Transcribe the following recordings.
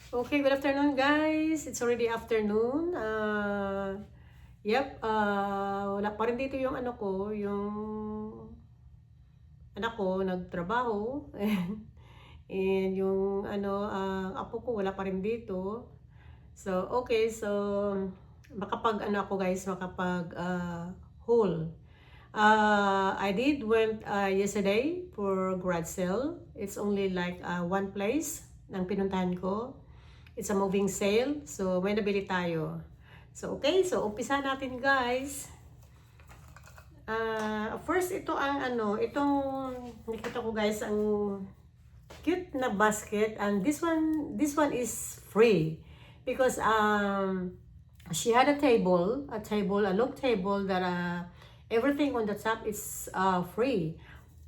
Okay, good afternoon guys. It's already afternoon. Wala pa rin dito yung ano ko, yung anak ko nagtrabaho. And yung apo ko wala pa rin dito. So, okay, so makapag ano ako guys, makapag haul. I did went yesterday for garage sale. It's only like one place ng pinuntahan ko. It's a moving sale. So, may nabili tayo. So, okay. So, umpisa natin guys. First, ito ang itong nakita ko guys, ang cute na basket. And this one is free. Because she had a long table that everything on the top is free.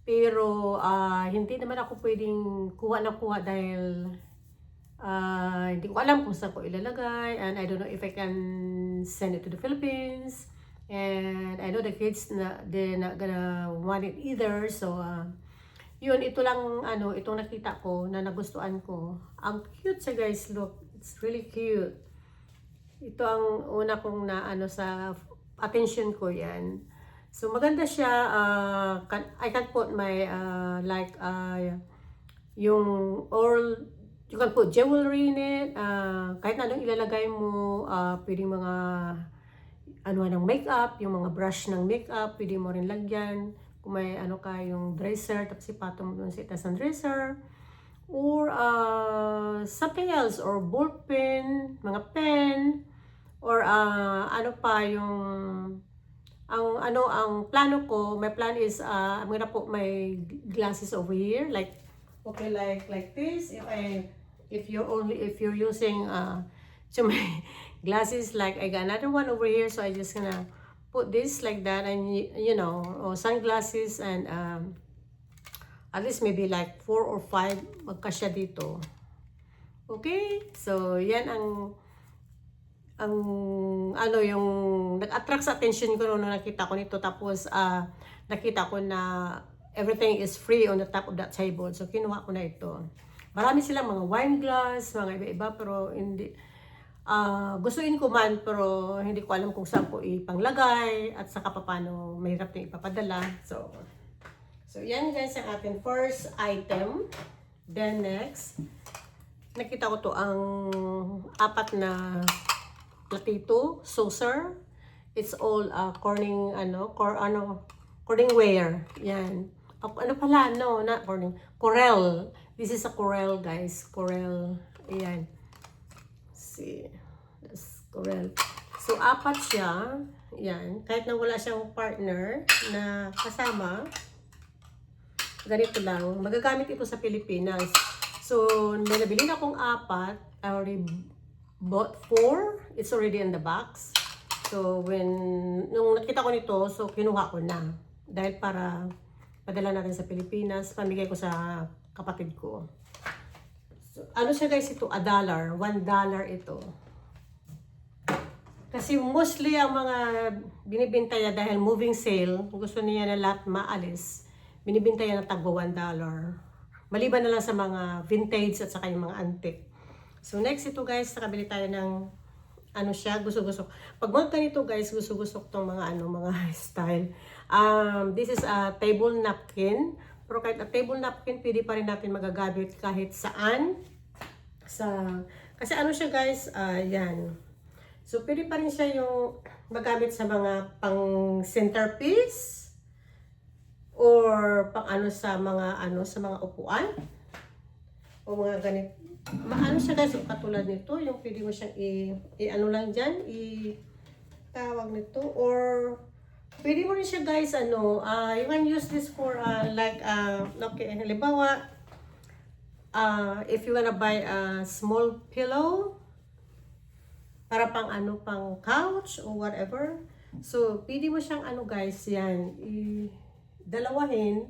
Pero hindi naman ako pwedeng kuha na kuha dahil hindi ko alam kung saan ko ilalagay, and I don't know if I can send it to the Philippines, and I know the kids they're not gonna want it either. So yun, ito lang itong nakita ko na nagustuhan ko. Ang cute siya guys, look, it's really cute. Ito ang una kong sa attention ko yan. So maganda siya. I can put my yung all. You can put jewelry in it. Kahit na anong ilalagay mo, pwedeng mga ng makeup, yung mga brush ng makeup, pwede mo rin lagyan. Kung may yung dresser, tapos ipatong mo dun sa itas ng dresser. Or something else, or ball pen, mga pen, or ang plano ko, my plan is I'm gonna put my glasses over here, like this. If you're using so my glasses, like I got another one over here, so I just gonna put this like that, and or sunglasses, and at least maybe like 4 or 5 magkasya dito. Okay, so yan ang yung nag-attract sa attention ko nung nakita ko nito. Tapos nakita ko na everything is free on the top of that table, so kinuha ko na ito. Marami silang mga wine glass, mga iba-iba, pero hindi gustuin ko man, pero hindi ko alam kung saan ko ipanglagay at saka paano mahirap na ipapadala. So yan guys ang ating first item. Then next, nakita ko to ang 4 na platito, saucer. It's all Corning ware. Yan. Not Corning. Corel. This is a Corel guys. Corel. Ayan. See. That's Corel. So 4 siya. Yan. Kahit na wala siyang partner na kasama, ganito lang. Magagamit ito sa Pilipinas. So, may nabili na akong 4. I already bought 4. It's already in the box. So, nung nakita ko nito, so kinuha ko na. Dahil para padala natin sa Pilipinas, pamigay ko sa kapatid ko. So, siya guys, ito, $1. $1 ito. Kasi mostly ang mga binibenta niya dahil moving sale, gusto niya na lahat maalis, binibenta niya na tagwa $1. Maliban na lang sa mga vintage at saka yung mga antique. So next ito guys, nakabili tayo ng siya, gusto-gusto. Pag mga ganito guys, gusto-gusto ko tong mga mga style. This is a table napkin. Pero kahit a table napkin, pwede pa rin natin magagamit kahit saan. Kasi siya guys, yan. So pwede pa rin siya yung magamit sa mga pang centerpiece or pang sa mga upuan o mga ganito. Siya guys, katulad nito, yung pwede mo siyang lang dyan, tawag nito, or pwede mo rin siya guys, you can use this for okay, halimbawa, if you wanna buy a small pillow, para pang pang couch or whatever. So, pwede mo siyang guys, yan, dalawahin,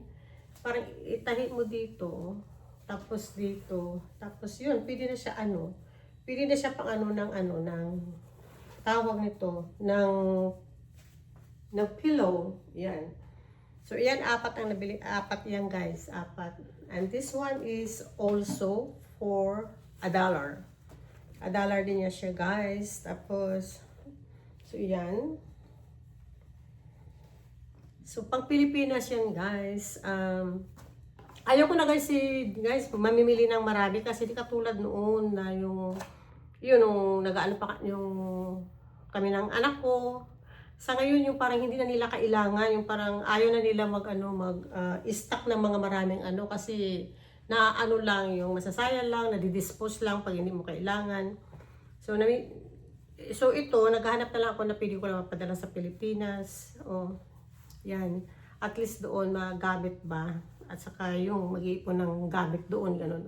parang itahi mo dito, tapos dito, tapos yun, pwede na siya pwede na siya pang ng tawag nito, ng pillow, yan. So, yan, 4 ang nabili, 4 yan guys, 4. And this one is also for $1. $1 din niya siya, guys. Tapos, so yan. So, pang Pilipinas yan, guys. Ayoko na guys, mamimili ng marami kasi di katulad noon na yung nag-ano pa yung kami ng anak ko. Sa ngayon yung parang hindi na nila kailangan, yung parang ayaw na nila stock ng mga maraming kasi lang yung masasayang lang, nadidispose lang pag hindi mo kailangan. So ito, naghahanap na lang ako na pwede ko lang mapadala sa Pilipinas. Yan. At least doon magamit ba? At saka yung mag-iipon ng gamit doon, ganun.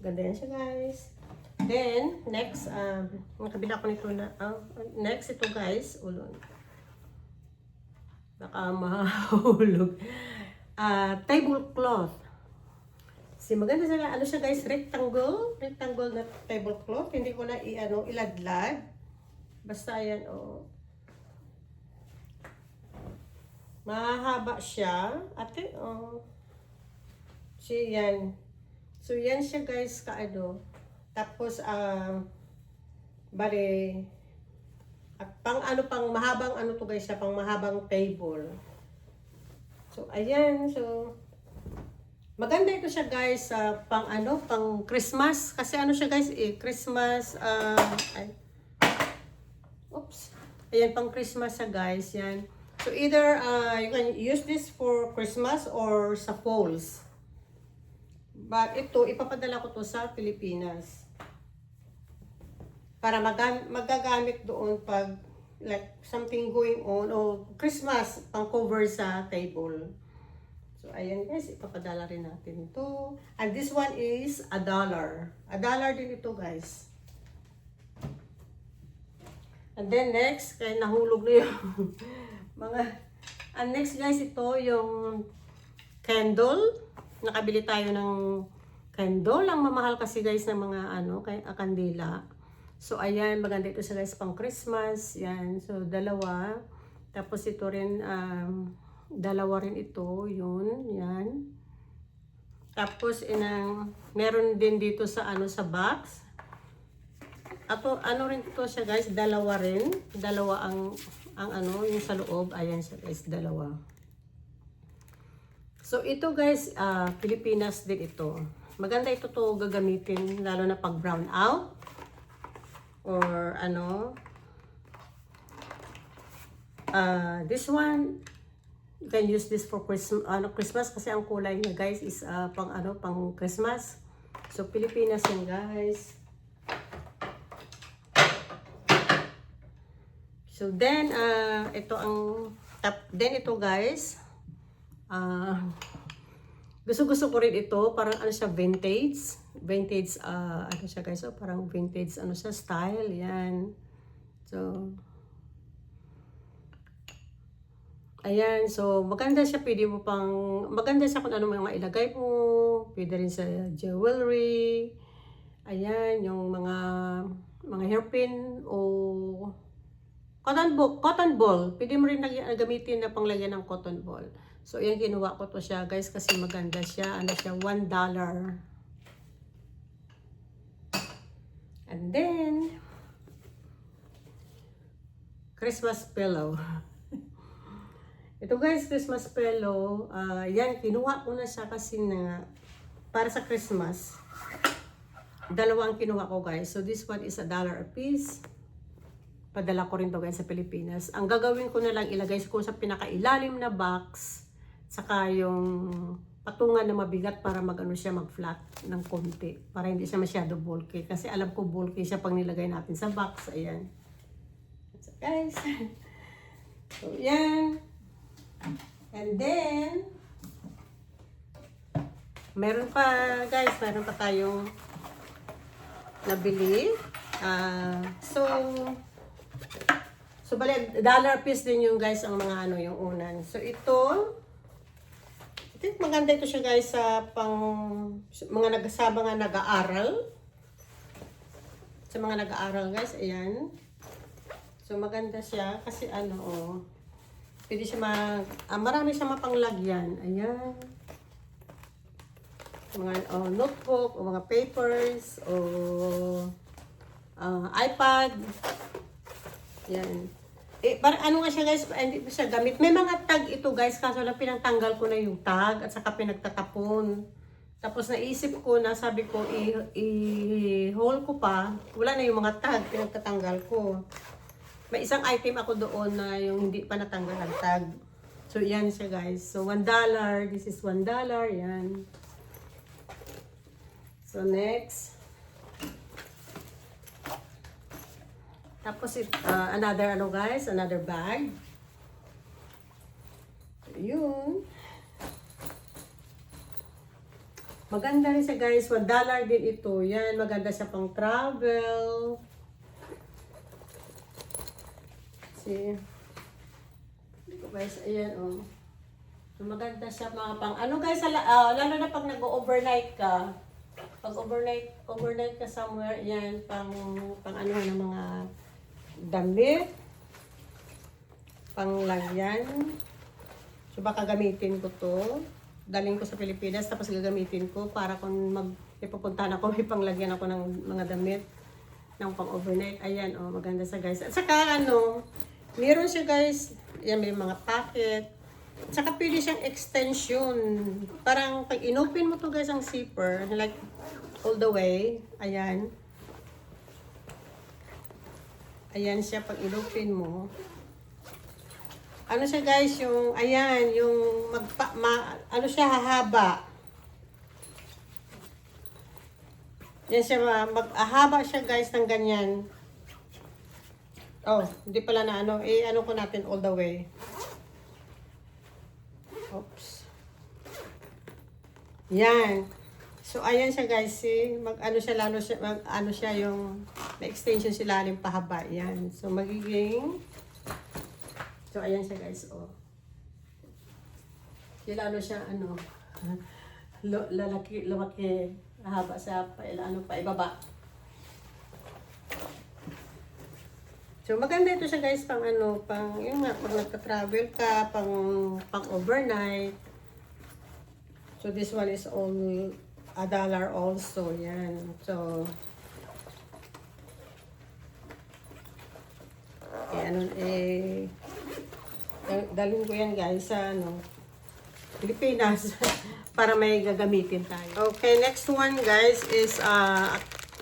Ganda yan siya, guys. Then, next, nakabila ko nito na, next ito, guys, baka mahulog. Tablecloth. Maganda siya, siya, guys, rectangle na tablecloth. Hindi ko na iladlad. Basta yan, mahaba siya. Ate, yan. So, yan siya, guys, Tapos, bale, at pang mahabang to, guys, siya, pang mahabang table. So, ayan. So, maganda ito siya, guys, pang Christmas. Kasi siya, guys, Christmas, Ayan, pang Christmas siya, guys, yan. So, either you can use this for Christmas or sa falls. But ito, ipapadala ko to sa Pilipinas. Para magagamit doon pag like something going on o Christmas, pang cover sa table. So, ayan guys, ipapadala rin natin ito. And this one is $1. $1 din ito, guys. And then next, kaya nahulog na yung and next, guys, ito yung candle. Nakabili tayo ng candle. Ang mamahal kasi, guys, ng mga kandila. So, ayan, maganda ito siya, guys, pang Christmas. Yan. So, dalawa. Tapos ito rin, dalawa rin ito. Yun. Yan. Tapos, meron din dito sa sa box. Rin ito siya, guys, dalawa rin. Dalawa ang yung sa loob. Ayan siya, guys, dalawa. So, ito, guys, Pilipinas din ito. Maganda ito gagamitin, lalo na pag brown out. Or, this one, you can use this for Christmas kasi ang kulay niya, guys, is pang Christmas. So, Pilipinas yan, guys. So, then, ito guys, gusto ko rin ito, parang siya, vintage, siya, guys, parang vintage, siya, style, yan. So, ayan, so, maganda siya, maganda siya kung ano mga ilagay mo, pwede rin sa jewelry, ayan, yung mga hairpin, o cotton ball. Pwede mo rin gamitin na panglagyan ng cotton ball. So, ayan, kinuha ko to siya, guys, kasi maganda siya. Siya, $1. And then, Christmas pillow. Ito, guys, Christmas pillow. Yan, kinuha ko na siya kasi para sa Christmas. Dalawa ang kinuha ko, guys. So, this one is $1 a piece. Padala ko rin to, guys, sa Pilipinas. Ang gagawin ko na lang, ilagay ko sa pinakailalim na box, saka yung patungan na mabigat para siya mag-flat ng konti. Para hindi siya masyado bulky. Kasi alam ko bulky siya pag nilagay natin sa box. Ayan. So, guys. So, yan. And then, meron pa, guys, meron pa tayong nabili. So, bali, $1 piece din yung, guys, ang mga yung unan. So, ito, maganda ito siya, guys, sa mga nag-aaral. Sa mga nag-aaral, guys, ayan. So, maganda siya kasi pwede siya marami siya mapanglagyan. Ayan. Mga notebook, o mga papers, o iPad. Yan. Parang ano nga siya guys, hindi ko siya gamit. May mga tag ito guys, kaso lang pinagtanggal ko na yung tag at saka pinagtatapon. Tapos naisip ko na sabi ko, i-haul ko pa. Wala na yung mga tag, pinagtatanggal ko. May isang item ako doon na yung hindi pa natanggal ang tag. So yan siya guys. So $1, this is $1, yan. So next. Tapos another ano guys, another bag. Yun. Maganda rin siya guys, $1 din ito. Yan, maganda siya pang travel. See. Ito guys, ayan oh. So maganda siya mga pang ano guys, lalo na pag nag-overnight ka. Pag overnight ka somewhere, yan pang ano ng mga damit, panglagyan. So baka gamitin ko to. Daling ko sa Pilipinas tapos gagamitin ko para kung ipupuntahan ako, may panglagyan ako ng mga damit ng pang overnight. Ayan oh, maganda sa guys. At saka ano, meron siya guys, yan may mga packet. At saka pwede siyang extension. Parang pag inopen mo to guys ang zipper, like all the way, ayan. Ayan siya pag inopen mo. Ano siya guys, yung, ayan, yung ano siya, hahaba. Yan siya, hahaba siya guys ng ganyan. Oh, hindi pala na ano, ano ko natin all the way. Oops. Yan. So, ayan siya guys, see, ano siya, lalo siya, ano siya yung, na-extension sila ng pahaba, yan. So, magiging, so, ayan siya guys, oh. Lalo siya, ano, lumaki, haba sa, ibaba. So, maganda ito siya guys, pang ano, pang, yung nga, pag nagka-travel ka, pang overnight. So, this one is all $1 also, yan. So, dalhin ko yan guys sa, ano, Pilipinas, para may gagamitin tayo. Okay, next one guys is,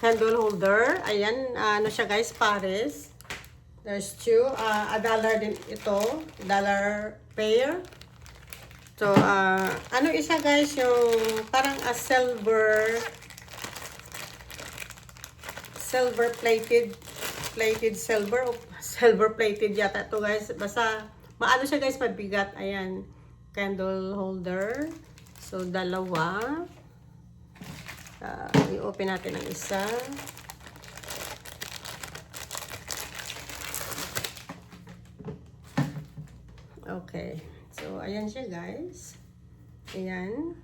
candle holder. Ayan, ano siya guys, pares. There's two, $1 din ito, $1 pair. So, ano isa guys, yung parang a silver plated silver plated yata ito guys. Basta, maano siya guys, mabigat. Ayan, candle holder. So, dalawa. I-open natin ang isa. Okay. So, ayan siya guys. Ayan.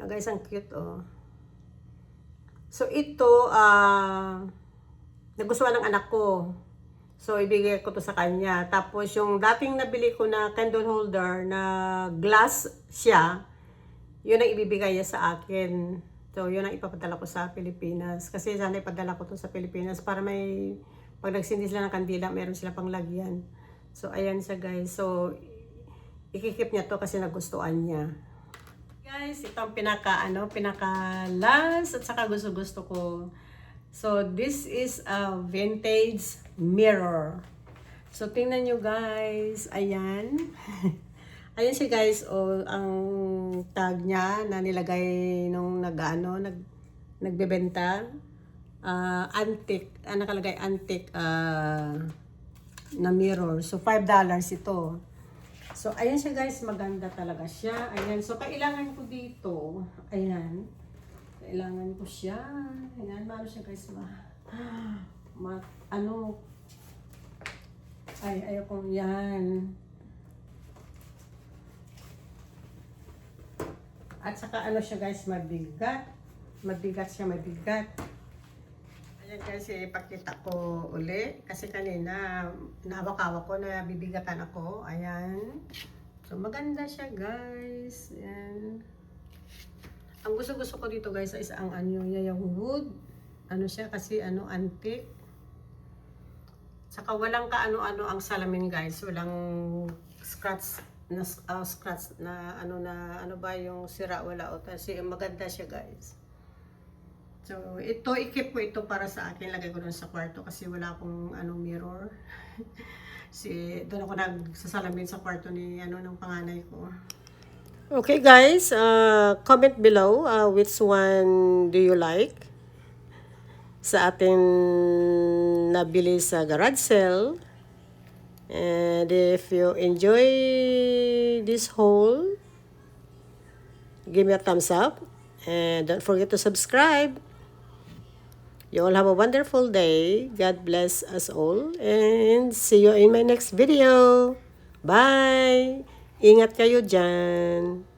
Guys, ang cute oh. So, ito, nagustuhan ng anak ko. So, ibigay ko to sa kanya. Tapos, yung dating nabili ko na candle holder na glass siya, yun ang ibibigay niya sa akin. So, yun ang ipapadala ko sa Pilipinas. Kasi sana ipadala ko to sa Pilipinas para may, pag nagsindi sila ng kandila, meron sila pang lagyan. So, ayan siya guys. So, ikikip niya to kasi nagustuhan niya. Guys, ito ang pinaka-last at saka gusto-gusto ko. So, this is a vintage mirror. So, tingnan nyo guys. Ayan. Ayan siya guys. Oh, ang tag niya na nilagay nung nagbebenta. Antique. Nakalagay antique na mirror. So, $5 ito. So, ayan siya guys. Maganda talaga siya. Ayan. So, kailangan ko dito. Ayan. Kailangan ko siya. Ayan. Maano siya guys. Ayoko yan. At saka ano siya guys. Mabigat. Mabigat siya. Mabigat. Ayan guys, ipakita ko uli. Kasi kanina, nahawak-hawak ko na bibigatan ako. Ayan. So, maganda siya guys. Ayan. Ang gusto-gusto ko dito guys is ang yung wood. Ano siya kasi antique. Saka walang kaano-ano ang salamin guys. Walang scratch na ano ba yung sira, wala o kasi maganda siya guys. So ito ikip ko ito para sa akin, lagay ko dun sa kwarto kasi wala akong mirror. Doon ako nagsasalamin sa kwarto ni ng panganay ko. Okay guys, comment below which one do you like sa atin nabili sa garage sale. And if you enjoy this haul, give me a thumbs up and don't forget to subscribe. You all have a wonderful day. God bless us all and see you in my next video. Bye! Ingat kayo dyan.